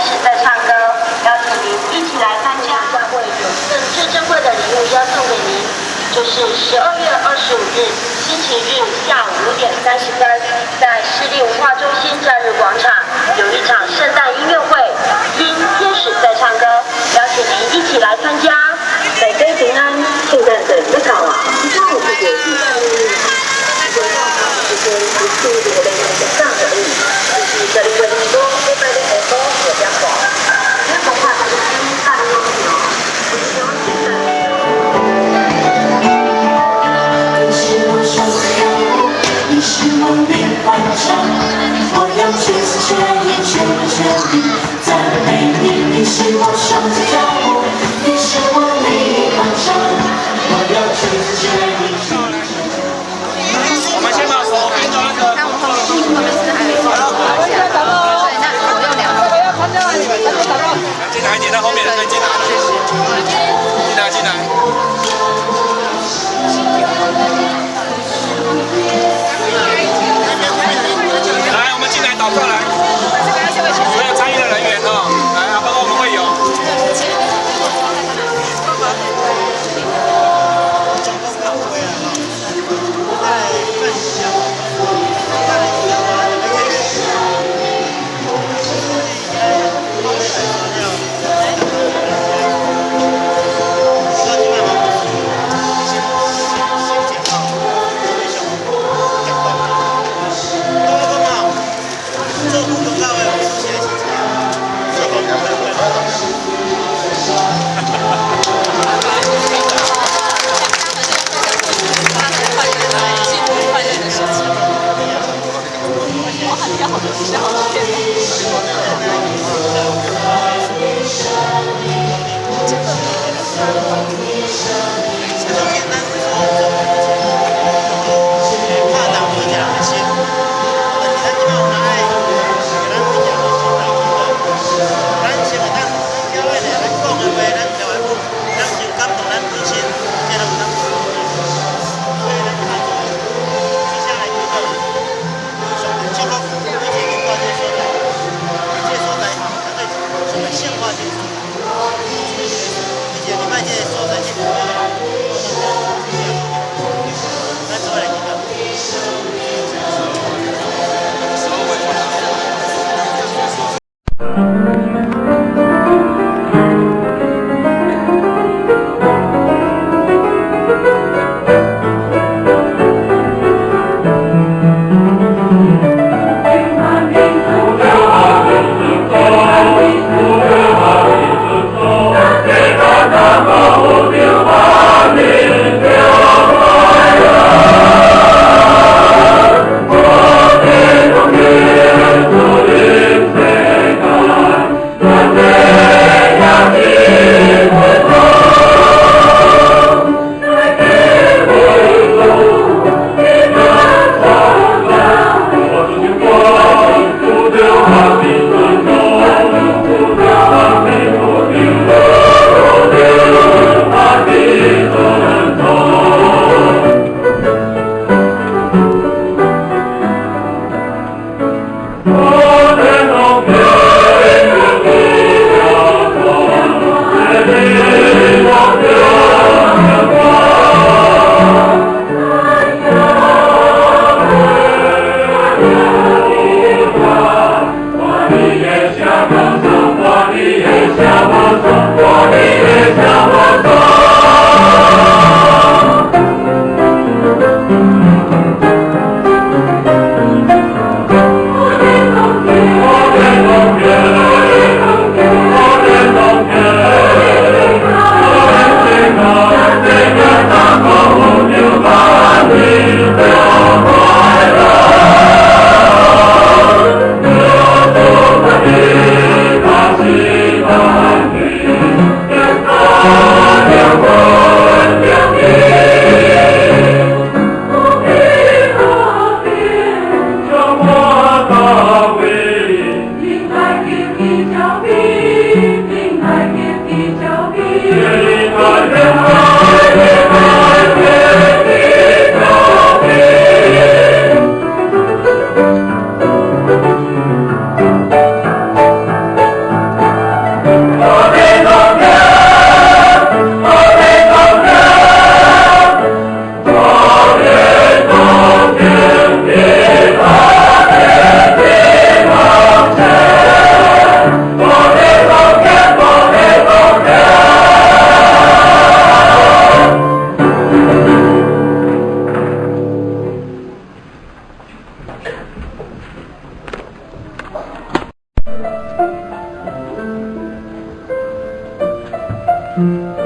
始在唱歌，邀请您一起来参加。将会有份最珍贵的礼物要送给您，就是12月25日星期日下午5点30分，在市立文化中心假日广场有一场圣诞音乐会，因天使在唱歌，邀请您一起来参加。大家平安，圣诞节快乐啊！下午4点1分，这个上场时间不是我们的上而已，就是这里的很多这边的很多也比较广，因为恐怕这个是大的问题哦。我希望现在。你是我手的你是我脸庞上，我要全心全意全心全意赞美你。你是我手的脚步，你是我脸庞上，我要全心全意全心全意。我们先把手放到那个。那我们后面是还有对，那左右两个。进来，你在后面的可以进来。进来。来，我们进来导过来。所有参与的人员哦，来啊，包括我们会有。这互动到位，我们谢谢。心。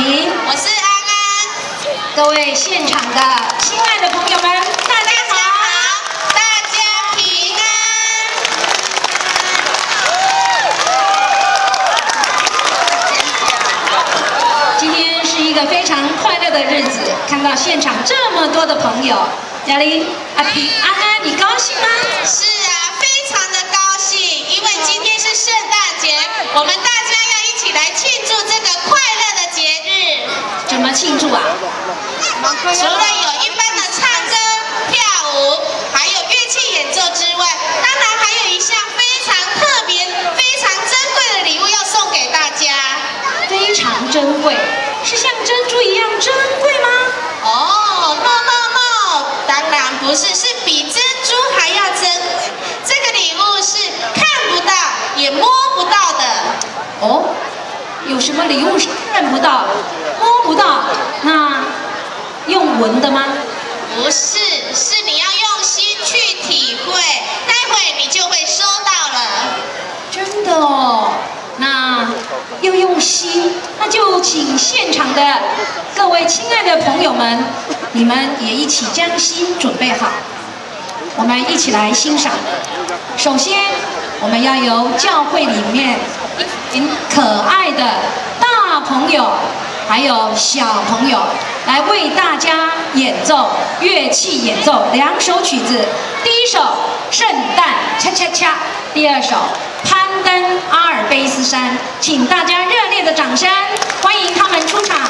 平，我是安安。各位现场的亲爱的朋友们，大家好，大家平安。今天是一个非常快乐的日子，看到现场这么多的朋友，嘉玲、阿平、安安，你高兴吗？是啊，非常的高兴，因为今天是圣诞节，我们大家要一起来庆祝这个快乐的节日。怎么庆祝啊？除了有一般的唱歌、跳舞，还有乐器演奏之外，当然还有一项非常特别、非常珍贵的礼物要送给大家。非常珍贵，是像珍珠一样珍贵吗？哦 ，no， 当然不是，是比珍珠还要珍贵。这个礼物是看不到也摸不到的。哦，有什么礼物是看不到、摸不到？那用闻的吗？不是，是你要用心去体会，待会你就会收到了。真的哦，那要用心，那就请现场的各位亲爱的朋友们，你们也一起将心准备好，我们一起来欣赏。首先，我们要由教会里面一群可爱的大朋友，还有小朋友，来为大家演奏乐器演奏2首曲子。第一首《圣诞恰恰恰》，第2首《攀登阿尔卑斯山》，请大家热烈的掌声欢迎他们出场。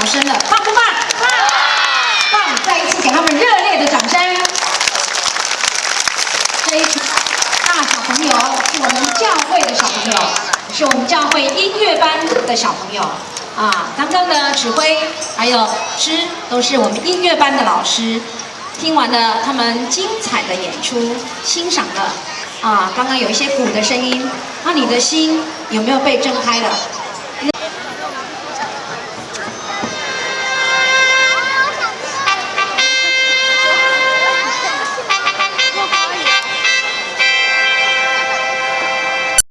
声了，棒不棒？棒！再一次给他们热烈的掌声。这一群大小朋友是我们教会的小朋友，是我们教会音乐班的小朋友啊。刚刚的指挥还有诗都是我们音乐班的老师。听完了他们精彩的演出，欣赏了啊，刚刚有一些鼓的声音，那你的心有没有被震开了？